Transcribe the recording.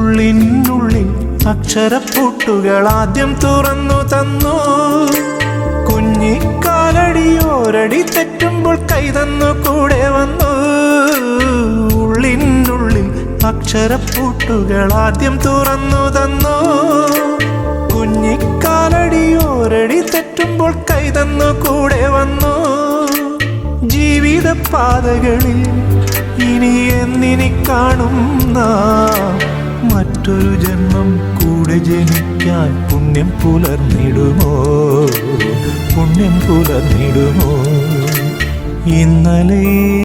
ഉള്ളിനുള്ളിൽ അക്ഷരപ്പൂട്ടുകൾ ആദ്യം തുറന്നു തന്നു. കുഞ്ഞിക്കാലടിയോരടി തെറ്റുമ്പോൾ കൈതന്നു കൂടെ വന്നു. ഉള്ളിനുള്ളിൽ അക്ഷരപ്പൂട്ടുകൾ ആദ്യം തുറന്നു തന്നു. കുഞ്ഞിക്കാലടിയോരടി തെറ്റുമ്പോൾ കൈതന്നു കൂടെ വന്നു. ജീവിത പാതകളിൽ ഇനി എന്നിനി കാണുന്ന മറ്റൊരു ജന്മം കൂടെ ജനിക്കാൻ പുണ്യം പുലർന്നിടുമോ, പുണ്യം പുലർന്നിടുമോ? ഇന്നലെ